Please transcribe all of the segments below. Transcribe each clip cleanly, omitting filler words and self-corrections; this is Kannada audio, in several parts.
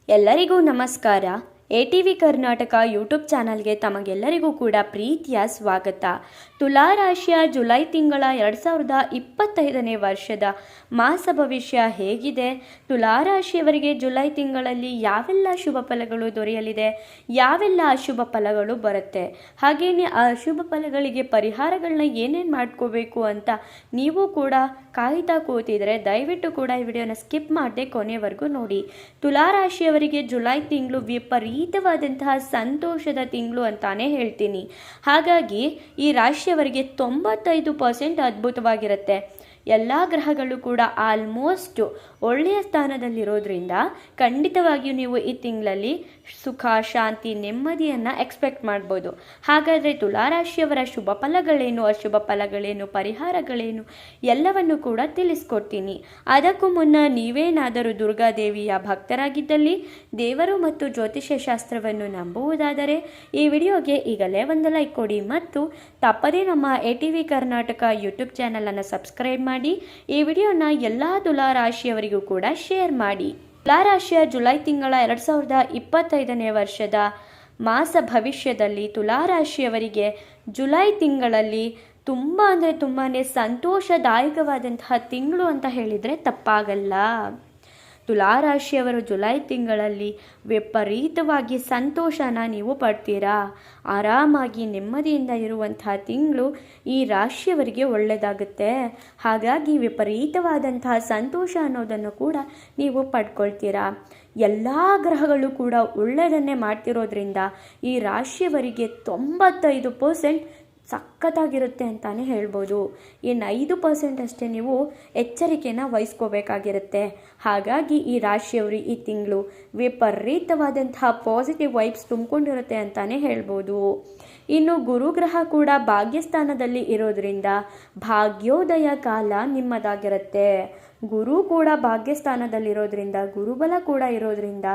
ಎಲ್ಲರಿಗೂ ನಮಸ್ಕಾರ. ATV ಕರ್ನಾಟಕ ಯೂಟ್ಯೂಬ್ ಚಾನಲ್ಗೆ ತಮಗೆಲ್ಲರಿಗೂ ಕೂಡ ಪ್ರೀತಿಯ ಸ್ವಾಗತ. ತುಲಾ ರಾಶಿಯ ಜುಲೈ ತಿಂಗಳ 2025ನೇ ವರ್ಷದ ಮಾಸ ಭವಿಷ್ಯ ಹೇಗಿದೆ? ತುಲಾ ರಾಶಿಯವರಿಗೆ ಜುಲೈ ತಿಂಗಳಲ್ಲಿ ಯಾವೆಲ್ಲ ಶುಭ ಫಲಗಳು ದೊರೆಯಲಿದೆ, ಯಾವೆಲ್ಲ ಅಶುಭ ಫಲಗಳು ಬರುತ್ತೆ, ಹಾಗೆಯೇ ಆ ಅಶುಭ ಫಲಗಳಿಗೆ ಪರಿಹಾರಗಳನ್ನ ಏನೇನು ಮಾಡ್ಕೋಬೇಕು ಅಂತ ನೀವು ಕೂಡ ಕಾಯ್ತಾ ಕೂತಿದ್ರೆ ದಯವಿಟ್ಟು ಕೂಡ ಈ ವಿಡಿಯೋನ ಸ್ಕಿಪ್ ಮಾಡದೆ ಕೊನೆವರೆಗೂ ನೋಡಿ. ತುಲಾ ರಾಶಿಯವರಿಗೆ ಜುಲೈ ತಿಂಗಳು ವಿಪರೀತವಾದಂತಹ ಸಂತೋಷದ ತಿಂಗಳು ಅಂತಾನೆ ಹೇಳ್ತೀನಿ. ಹಾಗಾಗಿ ಈ ರಾಶಿಯವರಿಗೆ 95% ಅದ್ಭುತವಾಗಿರುತ್ತೆ. ಎಲ್ಲ ಗ್ರಹಗಳು ಕೂಡ ಆಲ್ಮೋಸ್ಟ್ ಒಳ್ಳೆಯ ಸ್ಥಾನದಲ್ಲಿರೋದ್ರಿಂದ ಖಂಡಿತವಾಗಿಯೂ ನೀವು ಈ ತಿಂಗಳಲ್ಲಿ ಸುಖ, ಶಾಂತಿ, ನೆಮ್ಮದಿಯನ್ನು ಎಕ್ಸ್ಪೆಕ್ಟ್ ಮಾಡ್ಬೋದು. ಹಾಗಾದರೆ ತುಲಾರಾಶಿಯವರ ಶುಭ ಫಲಗಳೇನು, ಅಶುಭ ಫಲಗಳೇನು, ಪರಿಹಾರಗಳೇನು ಎಲ್ಲವನ್ನು ಕೂಡ ತಿಳಿಸ್ಕೊಡ್ತೀನಿ. ಅದಕ್ಕೂ ಮುನ್ನ ನೀವೇನಾದರೂ ದುರ್ಗಾದೇವಿಯ ಭಕ್ತರಾಗಿದ್ದಲ್ಲಿ, ದೇವರು ಮತ್ತು ಜ್ಯೋತಿಷ್ಯ ಶಾಸ್ತ್ರವನ್ನು ನಂಬುವುದಾದರೆ ಈ ವಿಡಿಯೋಗೆ ಈಗಲೇ ಒಂದು ಲೈಕ್ ಕೊಡಿ ಮತ್ತು ತಪ್ಪದೇ ನಮ್ಮ ATV ಕರ್ನಾಟಕ ಯೂಟ್ಯೂಬ್ ಚಾನಲನ್ನು ಸಬ್ಸ್ಕ್ರೈಬ್ ಮಾಡಿ ಈ ವಿಡಿಯೋನ ಎಲ್ಲ ತುಲಾ ರಾಶಿಯವರಿಗೂ ಕೂಡ ಶೇರ್ ಮಾಡಿ. ತುಲಾ ರಾಶಿಯ ಜುಲೈ ತಿಂಗಳ 2025ನೇ ವರ್ಷದ ಮಾಸ ಭವಿಷ್ಯದಲ್ಲಿ ತುಲಾ ರಾಶಿಯವರಿಗೆ ಜುಲೈ ತಿಂಗಳಲ್ಲಿ ತುಂಬಾ ಸಂತೋಷದಾಯಕವಾದಂತಹ ತಿಂಗಳು ಅಂತ ಹೇಳಿದರೆ ತಪ್ಪಾಗಲ್ಲ. ತುಲಾ ರಾಶಿಯವರು ಜುಲೈ ತಿಂಗಳಲ್ಲಿ ವಿಪರೀತವಾಗಿ ಸಂತೋಷನ ನೀವು ಪಡ್ತೀರಾ. ಆರಾಮಾಗಿ ನೆಮ್ಮದಿಯಿಂದ ಇರುವಂತಹ ತಿಂಗಳು ಈ ರಾಶಿಯವರಿಗೆ ಒಳ್ಳೆಯದಾಗುತ್ತೆ. ಹಾಗಾಗಿ ವಿಪರೀತವಾದಂತಹ ಸಂತೋಷ ಅನ್ನೋದನ್ನು ಕೂಡ ನೀವು ಪಡ್ಕೊಳ್ತೀರಾ. ಎಲ್ಲ ಗ್ರಹಗಳು ಕೂಡ ಒಳ್ಳೆಯದನ್ನೇ ಮಾಡ್ತಿರೋದ್ರಿಂದ ಈ ರಾಶಿಯವರಿಗೆ 95% ಸಖತ್ತಾಗಿರುತ್ತೆ ಅಂತಾನೆ ಹೇಳ್ಬೋದು. ಇನ್ನು 5% ಅಷ್ಟೇ ನೀವು ಎಚ್ಚರಿಕೆನ ವಹಿಸ್ಕೋಬೇಕಾಗಿರುತ್ತೆ. ಹಾಗಾಗಿ ಈ ರಾಶಿಯವರು ಈ ತಿಂಗಳು ವಿಪರೀತವಾದಂತಹ ಪಾಸಿಟಿವ್ ವೈಬ್ಸ್ ತುಂಬಿಕೊಂಡಿರುತ್ತೆ ಅಂತಾನೆ ಹೇಳ್ಬೋದು. ಇನ್ನು ಗುರುಗ್ರಹ ಕೂಡ ಭಾಗ್ಯಸ್ಥಾನದಲ್ಲಿ ಇರೋದ್ರಿಂದ ಭಾಗ್ಯೋದಯ ಕಾಲ ನಿಮ್ಮದಾಗಿರುತ್ತೆ. ಗುರು ಕೂಡ ಭಾಗ್ಯಸ್ಥಾನದಲ್ಲಿರೋದ್ರಿಂದ, ಗುರುಬಲ ಕೂಡ ಇರೋದ್ರಿಂದ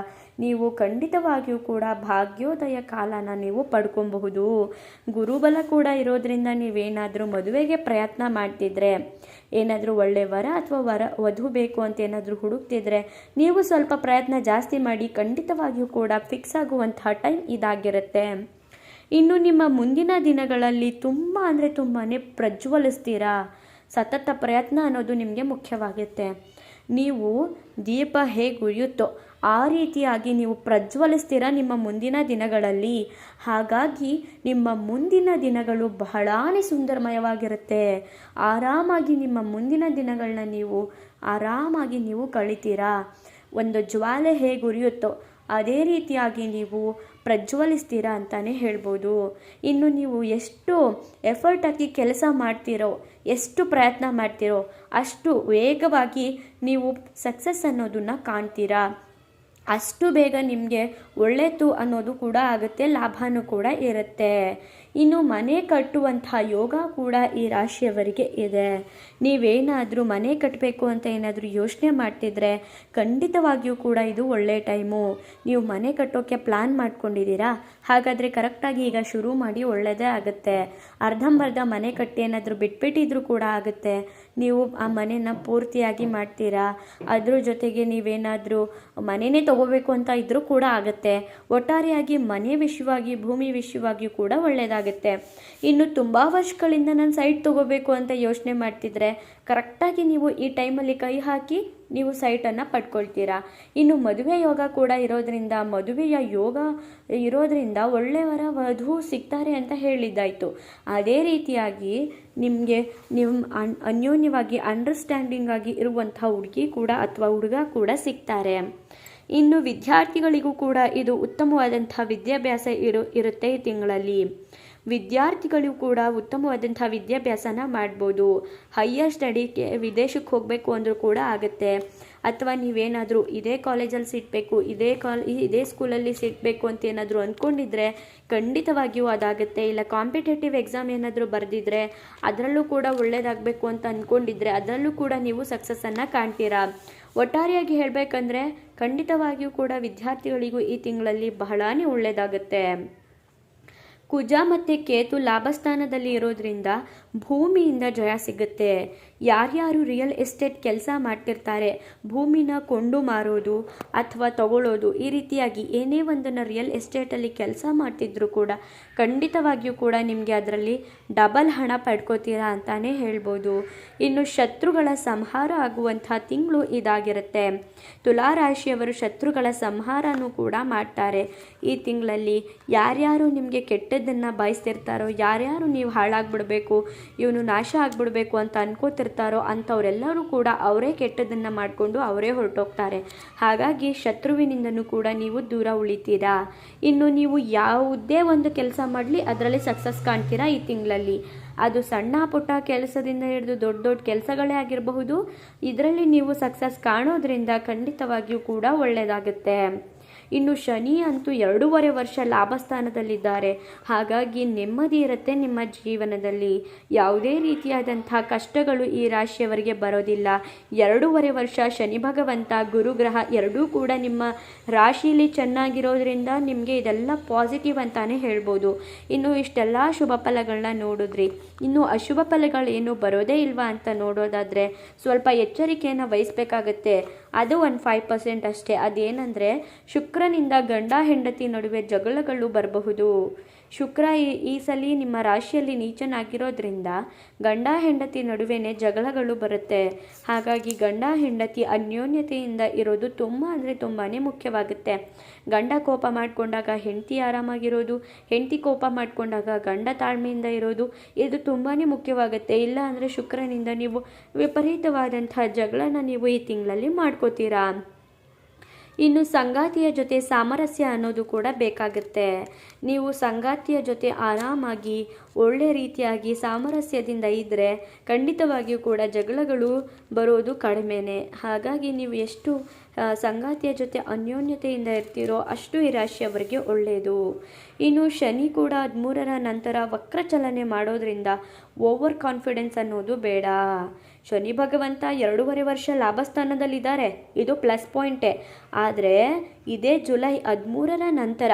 ನೀವು ಖಂಡಿತವಾಗಿಯೂ ಕೂಡ ಭಾಗ್ಯೋದಯ ಕಾಲನ ನೀವು ಪಡ್ಕೊಬಹುದು. ಗುರುಬಲ ಕೂಡ ಇರೋದ್ರಿಂದ ನೀವೇನಾದರೂ ಮದುವೆಗೆ ಪ್ರಯತ್ನ ಮಾಡ್ತಿದ್ರೆ, ಏನಾದರೂ ಒಳ್ಳೆ ವರ ಅಥವಾ ವಧು ಬೇಕು ಅಂತ ಏನಾದರೂ ಹುಡುಕ್ತಿದ್ರೆ ನೀವು ಸ್ವಲ್ಪ ಪ್ರಯತ್ನ ಜಾಸ್ತಿ ಮಾಡಿ ಖಂಡಿತವಾಗಿಯೂ ಕೂಡ ಫಿಕ್ಸ್ ಆಗುವಂತಹ ಟೈಮ್ ಇದಾಗಿರುತ್ತೆ. ಇನ್ನು ನಿಮ್ಮ ಮುಂದಿನ ದಿನಗಳಲ್ಲಿ ತುಂಬಾ ಪ್ರಜ್ವಲಿಸ್ತೀರಾ. ಸತತ ಪ್ರಯತ್ನ ಅನ್ನೋದು ನಿಮಗೆ ಮುಖ್ಯವಾಗುತ್ತೆ. ನೀವು ದೀಪ ಹೇಗೆ ಉರಿಯುತ್ತೋ ಆ ರೀತಿಯಾಗಿ ನೀವು ಪ್ರಜ್ವಲಿಸ್ತೀರಾ ನಿಮ್ಮ ಮುಂದಿನ ದಿನಗಳಲ್ಲಿ. ಹಾಗಾಗಿ ನಿಮ್ಮ ಮುಂದಿನ ದಿನಗಳು ಬಹಳಾನೇ ಸುಂದರಮಯವಾಗಿರುತ್ತೆ. ಆರಾಮಾಗಿ ನಿಮ್ಮ ಮುಂದಿನ ದಿನಗಳನ್ನ ನೀವು ಕಳಿತೀರಾ. ಒಂದು ಜ್ವಾಲೆ ಹೇಗೆ ಉರಿಯುತ್ತೋ ಅದೇ ರೀತಿಯಾಗಿ ನೀವು ಪ್ರಜ್ವಲಿಸ್ತೀರಾ ಅಂತಾನೆ ಹೇಳ್ಬೋದು. ಇನ್ನು ನೀವು ಎಷ್ಟು ಎಫರ್ಟ್ ಹಾಕಿ ಕೆಲಸ ಮಾಡ್ತೀರೋ, ಎಷ್ಟು ಪ್ರಯತ್ನ ಮಾಡ್ತೀರೋ ಅಷ್ಟು ವೇಗವಾಗಿ ನೀವು ಸಕ್ಸಸ್ ಅನ್ನೋದನ್ನು ಕಾಣ್ತೀರಾ. ಅಷ್ಟು ಬೇಗ ನಿಮಗೆ ಒಳ್ಳೆಯದು ಅನ್ನೋದು ಕೂಡ ಆಗುತ್ತೆ, ಲಾಭನೂ ಕೂಡ ಇರುತ್ತೆ. ಇನ್ನು ಮನೆ ಕಟ್ಟುವಂತಹ ಯೋಗ ಕೂಡ ಈ ರಾಶಿಯವರಿಗೆ ಇದೆ. ನೀವೇನಾದರೂ ಮನೆ ಕಟ್ಟಬೇಕು ಅಂತ ಏನಾದರೂ ಯೋಚನೆ ಮಾಡ್ತಿದ್ರೆ ಖಂಡಿತವಾಗಿಯೂ ಕೂಡ ಇದು ಒಳ್ಳೆಯ ಟೈಮು. ನೀವು ಮನೆ ಕಟ್ಟೋಕ್ಕೆ ಪ್ಲ್ಯಾನ್ ಮಾಡ್ಕೊಂಡಿದ್ದೀರಾ, ಹಾಗಾದರೆ ಕರೆಕ್ಟಾಗಿ ಈಗ ಶುರು ಮಾಡಿ, ಒಳ್ಳೆಯದೇ ಆಗುತ್ತೆ. ಅರ್ಧಂಬರ್ಧ ಮನೆ ಕಟ್ಟಿ ಏನಾದರೂ ಬಿಟ್ಬಿಟ್ಟಿದ್ರೂ ಕೂಡ ಆಗುತ್ತೆ. ನೀವು ಆ ಮನೆಯನ್ನು ಪೂರ್ತಿಯಾಗಿ ಮಾಡ್ತೀರಾ. ಅದ್ರ ಜೊತೆಗೆ ನೀವೇನಾದರೂ ಮನೆಯೇ ತಗೋಬೇಕು ಅಂತ ಇದ್ರೂ ಕೂಡ ಆಗುತ್ತೆ. ಒಟ್ಟಾರೆಯಾಗಿ ಮನೆ ವಿಷಯವಾಗಿ, ಭೂಮಿ ವಿಷಯವಾಗಿಯೂ ಕೂಡ ಒಳ್ಳೆಯದಾಗುತ್ತೆ. ಇನ್ನು ತುಂಬ ವರ್ಷಗಳಿಂದ ನಾನು ಸೈಟ್ ತಗೋಬೇಕು ಅಂತ ಯೋಚನೆ ಮಾಡ್ತಿದ್ರೆ ಕರೆಕ್ಟಾಗಿ ನೀವು ಈ ಟೈಮಲ್ಲಿ ಕೈ ಹಾಕಿ ನೀವು ಸೈಟನ್ನು ಪಡ್ಕೊಳ್ತೀರಾ. ಇನ್ನು ಮದುವೆ ಯೋಗ ಕೂಡ ಇರೋದ್ರಿಂದ, ಮದುವೆಯ ಯೋಗ ಇರೋದ್ರಿಂದ ಒಳ್ಳೆಯವರ ವಧು ಸಿಗ್ತಾರೆ ಅಂತ ಹೇಳಿದ್ದಾಯಿತು. ಅದೇ ರೀತಿಯಾಗಿ ನಿಮಗೆ ಅನ್ಯೋನ್ಯವಾಗಿ ಅಂಡರ್ಸ್ಟ್ಯಾಂಡಿಂಗ್ ಆಗಿ ಇರುವಂಥ ಹುಡುಗಿ ಕೂಡ ಅಥವಾ ಹುಡುಗ ಕೂಡ ಸಿಗ್ತಾರೆ. ಇನ್ನು ವಿದ್ಯಾರ್ಥಿಗಳಿಗೂ ಕೂಡ ಇದು ಉತ್ತಮವಾದಂಥ ವಿದ್ಯಾಭ್ಯಾಸ ಇರುತ್ತೆ ಈ ತಿಂಗಳಲ್ಲಿ. ವಿದ್ಯಾರ್ಥಿಗಳು ಕೂಡ ಉತ್ತಮವಾದಂಥ ವಿದ್ಯಾಭ್ಯಾಸನ ಮಾಡ್ಬೋದು. ಹೈಯರ್ ಸ್ಟಡಿಗೆ ವಿದೇಶಕ್ಕೆ ಹೋಗಬೇಕು ಅಂದರೂ ಕೂಡ ಆಗುತ್ತೆ. ಅಥವಾ ನೀವೇನಾದರೂ ಇದೇ ಕಾಲೇಜಲ್ಲಿ ಸಿಗಬೇಕು, ಇದೇ ಸ್ಕೂಲಲ್ಲಿ ಸಿಗಬೇಕು ಅಂತ ಏನಾದರೂ ಅಂದ್ಕೊಂಡಿದ್ರೆ ಖಂಡಿತವಾಗಿಯೂ ಅದಾಗುತ್ತೆ. ಇಲ್ಲ ಕಾಂಪಿಟೇಟಿವ್ ಎಕ್ಸಾಮ್ ಏನಾದರೂ ಬರೆದಿದ್ರೆ ಅದರಲ್ಲೂ ಕೂಡ ಒಳ್ಳೆಯದಾಗಬೇಕು ಅಂತ ಅಂದ್ಕೊಂಡಿದ್ರೆ ಅದರಲ್ಲೂ ಕೂಡ ನೀವು ಸಕ್ಸಸ್ಸನ್ನು ಕಾಣ್ತೀರಾ. ಒಟ್ಟಾರೆಯಾಗಿ ಹೇಳಬೇಕಂದ್ರೆ ಖಂಡಿತವಾಗಿಯೂ ಕೂಡ ವಿದ್ಯಾರ್ಥಿಗಳಿಗೂ ಈ ತಿಂಗಳಲ್ಲಿ ಬಹಳಾನೇ ಒಳ್ಳೆಯದಾಗುತ್ತೆ. ಕುಜ ಮತ್ತು ಕೇತು ಲಾಭಸ್ಥಾನದಲ್ಲಿ ಇರೋದ್ರಿಂದ ಭೂಮಿಯಿಂದ ಜಯ ಸಿಗುತ್ತೆ. ಯಾರ್ಯಾರು ರಿಯಲ್ ಎಸ್ಟೇಟ್ ಕೆಲಸ ಮಾಡ್ತಿರ್ತಾರೆ, ಭೂಮಿನ ಕೊಂಡು ಮಾರೋದು ಅಥವಾ ತಗೊಳ್ಳೋದು, ಈ ರೀತಿಯಾಗಿ ಏನೇ ಒಂದನ್ನು ರಿಯಲ್ ಎಸ್ಟೇಟಲ್ಲಿ ಕೆಲಸ ಮಾಡ್ತಿದ್ರು ಕೂಡ ಖಂಡಿತವಾಗಿಯೂ ಕೂಡ ನಿಮಗೆ ಅದರಲ್ಲಿ ಡಬಲ್ ಹಣ ಪಡ್ಕೋತೀರಾ ಅಂತಾನೆ ಹೇಳ್ಬೋದು. ಇನ್ನು ಶತ್ರುಗಳ ಸಂಹಾರ ಆಗುವಂಥ ತಿಂಗಳು ಇದಾಗಿರುತ್ತೆ. ತುಲಾ ರಾಶಿಯವರು ಶತ್ರುಗಳ ಸಂಹಾರನೂ ಕೂಡ ಮಾಡ್ತಾರೆ ಈ ತಿಂಗಳಲ್ಲಿ. ಯಾರ್ಯಾರು ನಿಮಗೆ ಕೆಟ್ಟದ್ದನ್ನು ಬಯಸ್ತಿರ್ತಾರೋ, ಯಾರ್ಯಾರು ನೀವು ಹಾಳಾಗ್ಬಿಡ್ಬೇಕು, ಇವನು ನಾಶ ಆಗ್ಬಿಡ್ಬೇಕು ಅಂತ ಅನ್ಕೋತಿರ್ತಾರೋ ಅಂಥವರೆಲ್ಲರೂ ಕೂಡ ಅವರೇ ಕೆಟ್ಟದ್ದನ್ನು ಮಾಡಿಕೊಂಡು ಅವರೇ ಹೊರಟೋಗ್ತಾರೆ. ಹಾಗಾಗಿ ಶತ್ರುವಿನಿಂದನೂ ಕೂಡ ನೀವು ದೂರ ಉಳಿತೀರಾ. ಇನ್ನು ನೀವು ಯಾವುದೇ ಒಂದು ಕೆಲಸ ಮಾಡಲಿ ಅದರಲ್ಲಿ ಸಕ್ಸಸ್ ಕಾಣ್ತೀರಾ ಈ ತಿಂಗಳಲ್ಲಿ. ಅದು ಸಣ್ಣ ಪುಟ್ಟ ಕೆಲಸದಿಂದ ಹಿಡಿದು ದೊಡ್ಡ ದೊಡ್ಡ ಕೆಲಸಗಳೇ ಆಗಿರಬಹುದು. ಇದರಲ್ಲಿ ನೀವು ಸಕ್ಸಸ್ ಕಾಣೋದ್ರಿಂದ ಖಂಡಿತವಾಗಿಯೂ ಕೂಡ ಒಳ್ಳೆಯದಾಗುತ್ತೆ. ಇನ್ನು ಶನಿ ಅಂತೂ 2.5 ವರ್ಷ ಲಾಭಸ್ಥಾನದಲ್ಲಿದ್ದಾರೆ. ಹಾಗಾಗಿ ನೆಮ್ಮದಿ ಇರುತ್ತೆ ನಿಮ್ಮ ಜೀವನದಲ್ಲಿ. ಯಾವುದೇ ರೀತಿಯಾದಂಥ ಕಷ್ಟಗಳು ಈ ರಾಶಿಯವರಿಗೆ ಬರೋದಿಲ್ಲ. 2.5 ವರ್ಷ ಶನಿ ಭಗವಂತ ಗುರುಗ್ರಹ ಎರಡೂ ಕೂಡ ನಿಮ್ಮ ರಾಶಿಯಲ್ಲಿ ಚೆನ್ನಾಗಿರೋದ್ರಿಂದ ನಿಮಗೆ ಇದೆಲ್ಲ ಪಾಸಿಟಿವ್ ಅಂತಾನೆ ಹೇಳ್ಬೋದು. ಇನ್ನು ಇಷ್ಟೆಲ್ಲ ಶುಭ ಫಲಗಳನ್ನ ನೋಡಿದ್ರಿ. ಇನ್ನು ಅಶುಭ ಫಲಗಳೇನು ಬರೋದೇ ಇಲ್ವಾ ಅಂತ ನೋಡೋದಾದರೆ ಸ್ವಲ್ಪ ಎಚ್ಚರಿಕೆಯನ್ನು ವಹಿಸಬೇಕಾಗತ್ತೆ. ಅದು ಒಂದು 5% ಅಷ್ಟೇ. ಅದೇನೆಂದರೆ ಶುಕ್ರನಿಂದ ಗಂಡ ಹೆಂಡತಿ ನಡುವೆ ಜಗಳಗಳು ಬರಬಹುದು. ಶುಕ್ರ ಈ ಸಲ ನಿಮ್ಮ ರಾಶಿಯಲ್ಲಿ ನೀಚನಾಗಿರೋದ್ರಿಂದ ಗಂಡ ಹೆಂಡತಿ ನಡುವೆನೇ ಜಗಳಗಳು ಬರುತ್ತೆ. ಹಾಗಾಗಿ ಗಂಡ ಹೆಂಡತಿ ಅನ್ಯೋನ್ಯತೆಯಿಂದ ಇರೋದು ತುಂಬ ಅಂದರೆ ತುಂಬಾ ಮುಖ್ಯವಾಗುತ್ತೆ. ಗಂಡ ಕೋಪ ಮಾಡಿಕೊಂಡಾಗ ಹೆಂಡತಿ ಆರಾಮಾಗಿರೋದು, ಹೆಂಡತಿ ಕೋಪ ಮಾಡಿಕೊಂಡಾಗ ಗಂಡ ತಾಳ್ಮೆಯಿಂದ ಇರೋದು, ಇದು ತುಂಬಾ ಮುಖ್ಯವಾಗುತ್ತೆ. ಇಲ್ಲ ಅಂದರೆ ಶುಕ್ರನಿಂದ ನೀವು ವಿಪರೀತವಾದಂಥ ಜಗಳನ ನೀವು ಈ ತಿಂಗಳಲ್ಲಿ ಮಾಡ್ಕೋತೀರಾ. ಇನ್ನು ಸಂಗಾತಿಯ ಜೊತೆ ಸಾಮರಸ್ಯ ಅನ್ನೋದು ಕೂಡ ಬೇಕಾಗುತ್ತೆ. ನೀವು ಸಂಗಾತಿಯ ಜೊತೆ ಆರಾಮಾಗಿ ಒಳ್ಳೆ ರೀತಿಯಾಗಿ ಸಾಮರಸ್ಯದಿಂದ ಇದ್ದರೆ ಖಂಡಿತವಾಗಿಯೂ ಕೂಡ ಜಗಳಗಳು ಬರೋದು ಕಡಿಮೆನೇ. ಹಾಗಾಗಿ ನೀವು ಎಷ್ಟು ಸಂಗಾತಿಯ ಜೊತೆ ಅನ್ಯೋನ್ಯತೆಯಿಂದ ಇರ್ತೀರೋ ಅಷ್ಟು ಈ ರಾಶಿಯವರಿಗೆ ಒಳ್ಳೆಯದು. ಇನ್ನು ಶನಿ ಕೂಡ 13ರ ನಂತರ ವಕ್ರ ಚಲನೆ ಮಾಡೋದ್ರಿಂದ ಓವರ್ ಕಾನ್ಫಿಡೆನ್ಸ್ ಅನ್ನೋದು ಬೇಡ. ಶನಿ ಭಗವಂತ 2.5 ವರ್ಷ ಲಾಭಸ್ಥಾನದಲ್ಲಿದ್ದಾರೆ, ಇದು ಪ್ಲಸ್ ಪಾಯಿಂಟೇ. ಆದರೆ ಇದೇ ಜುಲೈ 13ರ ನಂತರ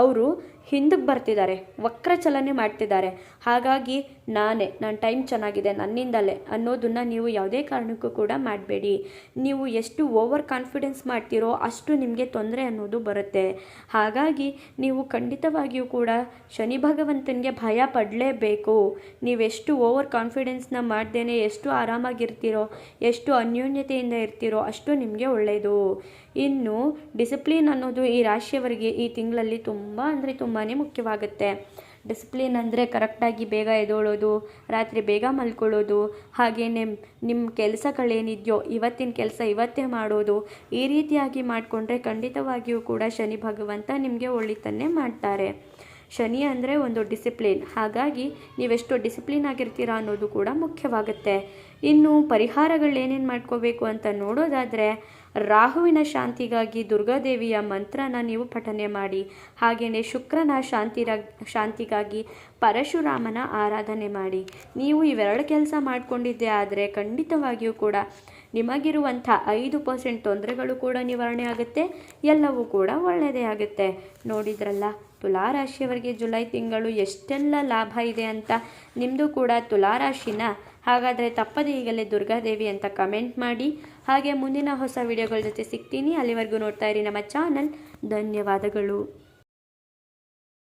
ಅವರು ಹಿಂದಕ್ಕೆ ಬರ್ತಿದ್ದಾರೆ, ವಕ್ರ ಚಲನೆ ಮಾಡ್ತಿದ್ದಾರೆ. ಹಾಗಾಗಿ ನನ್ನ ಟೈಮ್ ಚೆನ್ನಾಗಿದೆ ನನ್ನಿಂದಲೇ ಅನ್ನೋದನ್ನು ನೀವು ಯಾವುದೇ ಕಾರಣಕ್ಕೂ ಕೂಡ ಮಾಡಬೇಡಿ. ನೀವು ಎಷ್ಟು ಓವರ್ ಕಾನ್ಫಿಡೆನ್ಸ್ ಮಾಡ್ತೀರೋ ಅಷ್ಟು ನಿಮಗೆ ತೊಂದರೆ ಅನ್ನೋದು ಬರುತ್ತೆ. ಹಾಗಾಗಿ ನೀವು ಖಂಡಿತವಾಗಿಯೂ ಕೂಡ ಶನಿ ಭಗವಂತನಿಗೆ ಭಯ ಪಡಲೇಬೇಕು. ನೀವೆಷ್ಟು ಓವರ್ ಕಾನ್ಫಿಡೆನ್ಸ್ನ ಮಾಡ್ದೇನೆ ಎಷ್ಟು ಆರಾಮಾಗಿರ್ತೀರೋ, ಎಷ್ಟು ಅನ್ಯೋನ್ಯತೆಯಿಂದ ಇರ್ತೀರೋ ಅಷ್ಟು ನಿಮಗೆ ಒಳ್ಳೆಯದು. ಇನ್ನು ಡಿಸಿಪ್ಲಿನ್ ಅನ್ನೋದು ಈ ರಾಶಿಯವರಿಗೆ ಈ ತಿಂಗಳಲ್ಲಿ ತುಂಬ ಅಂದರೆ ತುಂಬಾ ಮುಖ್ಯವಾಗುತ್ತೆ. ಡಿಸಿಪ್ಲಿನ್ ಅಂದರೆ ಕರೆಕ್ಟಾಗಿ ಬೇಗ ಎದ್ದೇಳೋದು, ರಾತ್ರಿ ಬೇಗ ಮಲ್ಕೊಳ್ಳೋದು, ಹಾಗೆಯೇ ನಿಮ್ಮ ಕೆಲಸಗಳೇನಿದೆಯೋ ಇವತ್ತಿನ ಕೆಲಸ ಇವತ್ತೇ ಮಾಡೋದು, ಈ ರೀತಿಯಾಗಿ ಮಾಡಿಕೊಂಡ್ರೆ ಖಂಡಿತವಾಗಿಯೂ ಕೂಡ ಶನಿ ಭಗವಂತ ನಿಮಗೆ ಒಳಿತನ್ನೇ ಮಾಡ್ತಾರೆ. ಶನಿ ಅಂದರೆ ಒಂದು ಡಿಸಿಪ್ಲಿನ್. ಹಾಗಾಗಿ ನೀವೆಷ್ಟು ಡಿಸಿಪ್ಲಿನ್ ಆಗಿರ್ತೀರಾ ಅನ್ನೋದು ಕೂಡ ಮುಖ್ಯವಾಗುತ್ತೆ. ಇನ್ನು ಪರಿಹಾರಗಳೇನೇನು ಮಾಡ್ಕೋಬೇಕು ಅಂತ ನೋಡೋದಾದರೆ ರಾಹುವಿನ ಶಾಂತಿಗಾಗಿ ದುರ್ಗಾದೇವಿಯ ಮಂತ್ರನ ನೀವು ಪಠನೆ ಮಾಡಿ. ಹಾಗೆಯೇ ಶುಕ್ರನ ಶಾಂತಿಗಾಗಿ ಪರಶುರಾಮನ ಆರಾಧನೆ ಮಾಡಿ. ನೀವು ಇವೆರಡು ಕೆಲಸ ಮಾಡಿಕೊಂಡಿದ್ದೆ ಆದರೆ ಖಂಡಿತವಾಗಿಯೂ ಕೂಡ ನಿಮಗಿರುವಂಥ 5% ತೊಂದರೆಗಳು ಕೂಡ ನಿವಾರಣೆ ಆಗುತ್ತೆ. ಎಲ್ಲವೂ ಕೂಡ ಒಳ್ಳೆಯದೇ ಆಗುತ್ತೆ. ನೋಡಿದ್ರಲ್ಲ ತುಲಾರಾಶಿಯವರಿಗೆ ಜುಲೈ ತಿಂಗಳು ಎಷ್ಟೆಲ್ಲ ಲಾಭ ಇದೆ ಅಂತ. ನಿಮ್ಮದು ಕೂಡ ತುಲಾರಾಶಿನ? ಹಾಗಾದರೆ ತಪ್ಪದೆ ಈಗಲೇ ದುರ್ಗಾದೇವಿ ಅಂತ ಕಮೆಂಟ್ ಮಾಡಿ. ಹಾಗೆ ಮುಂದಿನ ಹೊಸ ವಿಡಿಯೋಗಳ ಜೊತೆ ಸಿಗ್ತೀನಿ. ಅಲ್ಲಿವರೆಗೂ ನೋಡ್ತಾ ಇರಿ ನಮ್ಮ ಚಾನಲ್. ಧನ್ಯವಾದಗಳು.